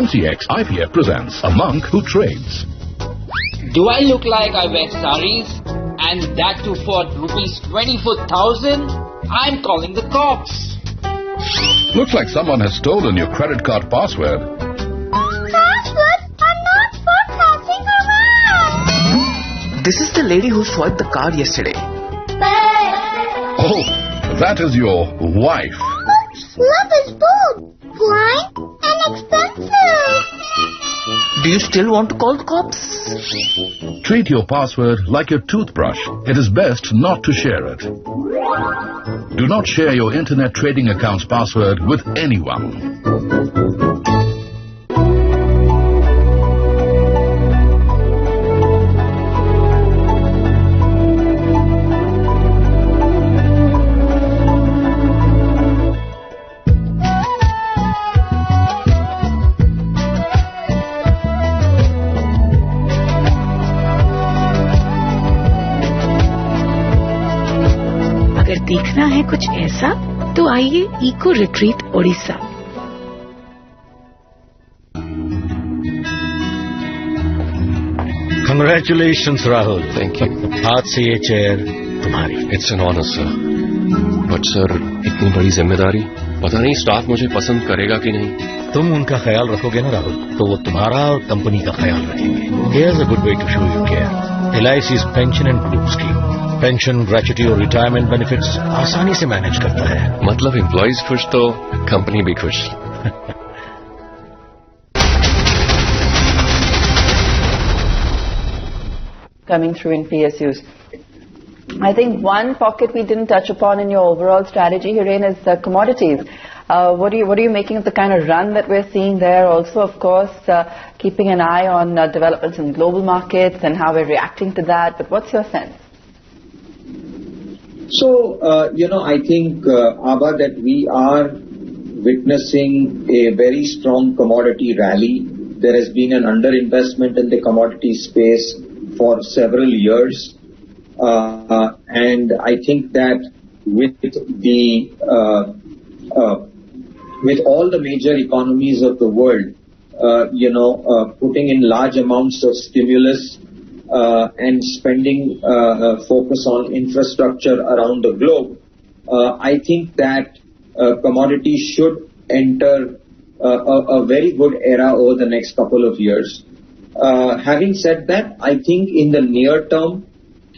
MCX IPF presents A Monk Who Trades. Do I look like I wear saris? And that too for rupees 24,000? I'm calling the cops. Looks like someone has stolen your credit card password. Password? I'm not for catching around. This is the lady who swiped the card yesterday. Oh, that is your wife. Love is both blind and expensive. Do you still want to call the cops? Treat your password like your toothbrush. It is best not to share it. Do not share your internet trading account's password with anyone. अगर देखना है कुछ ऐसा तो आइए eco retreat Odisha. Congratulations, Rahul. Thank you. आज से ये चेयर तुम्हारी। It's an honor, sir. But sir, इतनी बड़ी जिम्मेदारी, पता नहीं स्टाफ मुझे पसंद करेगा कि नहीं। तुम उनका ख्याल रखोगे ना राहुल, तो वो तुम्हारा और कंपनी का ख्याल रखेंगे। Here's a good way to show you care. LIC's pension and group scheme, pension, gratuity और रिटायरमेंट बेनिफिट्स आसानी से मैनेज करता है। मतलब एम्प्लॉइज खुश तो कंपनी भी खुश। Coming through in PSUs. I think one pocket we didn't touch upon in your overall strategy, Hiren, is commodities. What are you making of the kind of run that we're seeing there? Also, of course, keeping an eye on developments in global markets and how we're reacting to that. But what's your sense? So, I think, Abha, that we are witnessing a very strong commodity rally. There has been an underinvestment in the commodity space for several years. And I think that with all the major economies of the world, putting in large amounts of stimulus and spending focus on infrastructure around the globe, I think that commodities should enter a very good era over the next couple of years. Having said that, I think in the near term,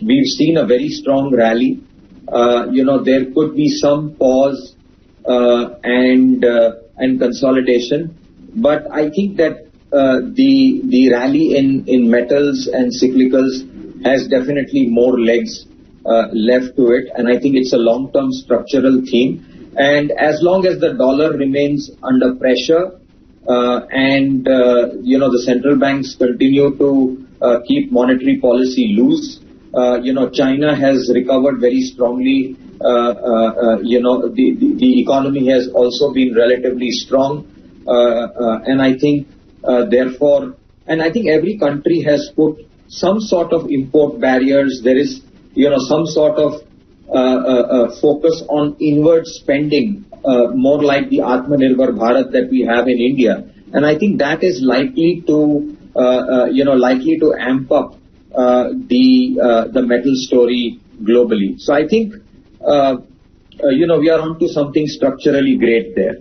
we've seen a very strong rally. There could be some pause and consolidation, but I think that the rally in metals and cyclicals has definitely more legs left to it, and I think it's a long-term structural theme. And as long as the dollar remains under pressure and the central banks continue to keep monetary policy loose, China has recovered very strongly. The economy has also been relatively strong, and I think therefore, and I think every country has put some sort of import barriers. There is, some sort of focus on inward spending, more like the Atmanirbhar Bharat that we have in India, and I think that is likely to, amp up the metal story globally. So I think, we are onto something structurally great there.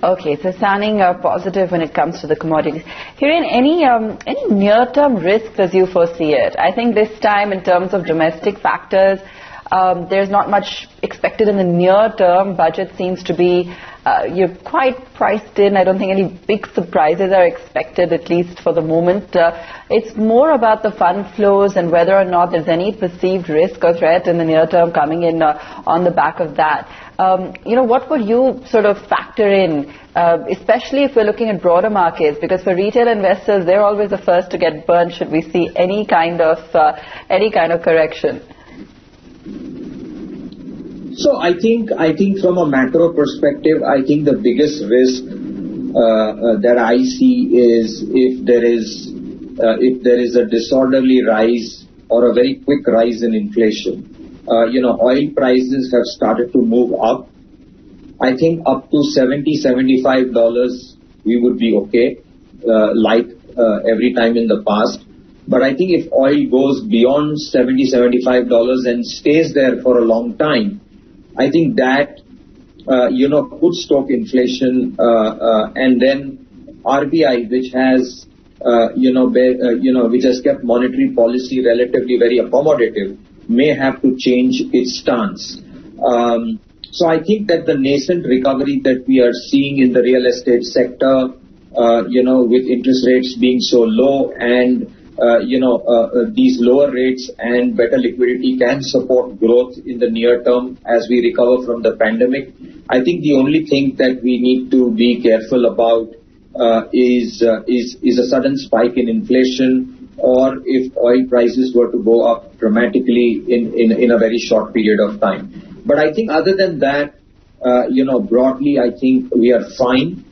Okay, so sounding positive when it comes to the commodities. Hiren, any near-term risks as you foresee it? I think this time in terms of domestic factors, there's not much expected in the near term. Budget seems to be, you're quite priced in. I don't think any big surprises are expected, at least for the moment. It's more about the fund flows and whether or not there's any perceived risk or threat in the near term coming in on the back of that. What would you sort of factor in, especially if we're looking at broader markets? Because for retail investors, they're always the first to get burned should we see any kind of correction. So I think from a macro perspective, I think the biggest risk that I see is if there is a disorderly rise or a very quick rise in inflation. Oil prices have started to move up. I think up to $70-$75 we would be okay, like every time in the past. But I think if oil goes beyond $70-$75 and stays there for a long time, I think that could stoke inflation, and then RBI, which has which has kept monetary policy relatively very accommodative, may have to change its stance. So I think that the nascent recovery that we are seeing in the real estate sector, with interest rates being so low and these lower rates and better liquidity can support growth in the near term as we recover from the pandemic. I think the only thing that we need to be careful about is a sudden spike in inflation, or if oil prices were to go up dramatically in a very short period of time. But I think other than that, broadly, I think we are fine.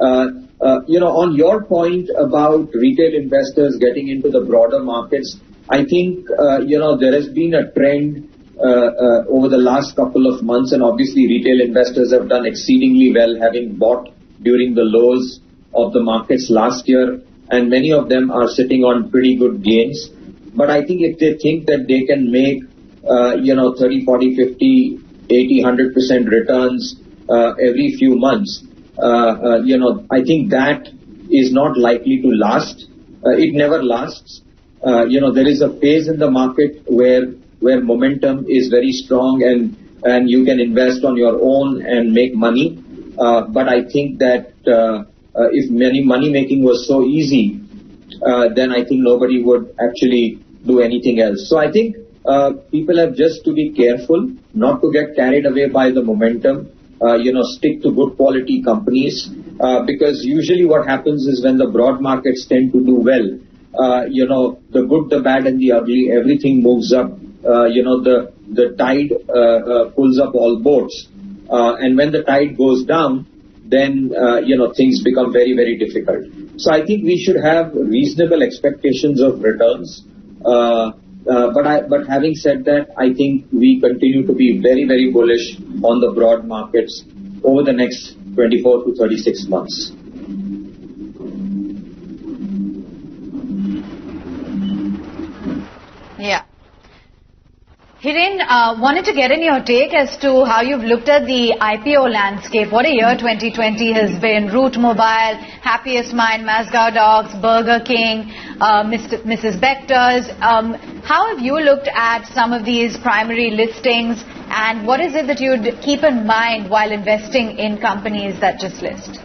On your point about retail investors getting into the broader markets, I think, there has been a trend over the last couple of months, and obviously retail investors have done exceedingly well, having bought during the lows of the markets last year, and many of them are sitting on pretty good gains. But I think if they think that they can make 30, 40, 50, 80, 100% returns every few months, I think that is not likely to last. It never lasts. There is a phase in the market where momentum is very strong and you can invest on your own and make money. But I think that if money making was so easy, then I think nobody would actually do anything else. So I think people have just to be careful not to get carried away by the momentum. Stick to good quality companies, because usually what happens is when the broad markets tend to do well, the good, the bad and the ugly, everything moves up. The tide pulls up all boats. And when the tide goes down, then, things become very, very difficult. So I think we should have reasonable expectations of returns. But having said that, I think we continue to be very, very bullish on the broad markets over the next 24 to 36 months. Yeah. Hiren, wanted to get in your take as to how you've looked at the IPO landscape. What a year 2020 has been. Route Mobile, Happiest Mind, Mazda Dogs, Burger King, Mrs. Bector's. How have you looked at some of these primary listings, and what is it that you'd keep in mind while investing in companies that just list?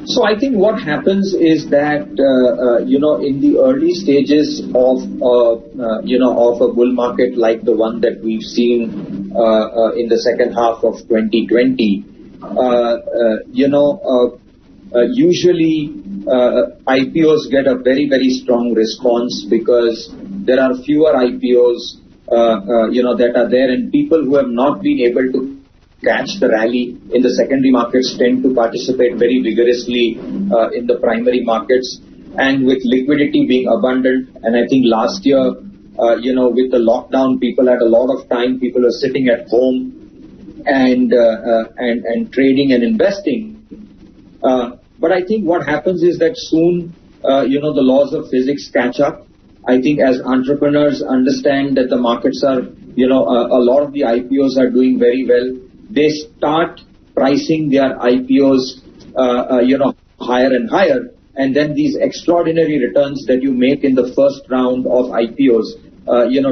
So I think what happens is that, in the early stages of a bull market like the one that we've seen in the second half of 2020, usually IPOs get a very, very strong response because there are fewer IPOs, that are there, and people who have not been able to catch the rally in the secondary markets tend to participate very vigorously in the primary markets. And with liquidity being abundant, and I think last year, with the lockdown, people had a lot of time. People are sitting at home and trading and investing. But I think what happens is that soon, the laws of physics catch up. I think as entrepreneurs understand that the markets are, a lot of the IPOs are doing very well. They start pricing their IPOs, higher and higher, and then these extraordinary returns that you make in the first round of IPOs,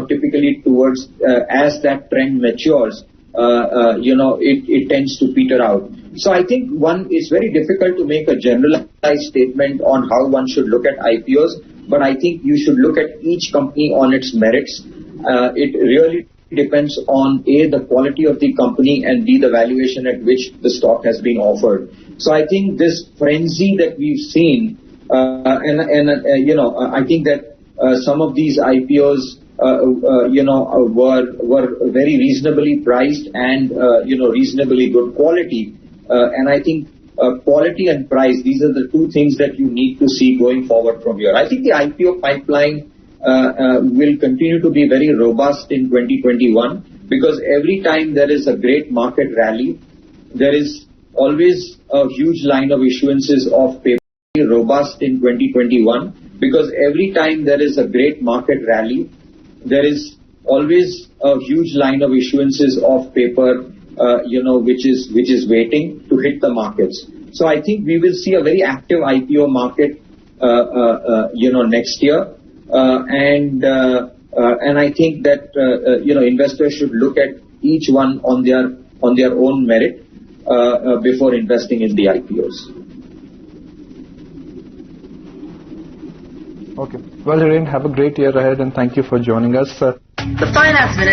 typically towards as that trend matures, it tends to peter out. So I think it's very difficult to make a generalized statement on how one should look at IPOs, but I think you should look at each company on its merits. It really depends on A, the quality of the company, and B, the valuation at which the stock has been offered. So I think this frenzy that we've seen, I think that some of these IPOs, were very reasonably priced and, reasonably good quality. And I think quality and price. These are the two things that you need to see going forward from here. I think the IPO pipeline will continue to be very robust in 2021 because every time there is a great market rally, there is always a huge line of issuances of paper. Robust in 2021 because every time there is a great market rally, there is always a huge line of issuances of paper, which is waiting to hit the markets. So I think we will see a very active IPO market, next year, and I think that investors should look at each one on their own merit before investing in the IPOs. Okay. Well, Hiren, have a great year ahead and thank you for joining us. The Finance Minute.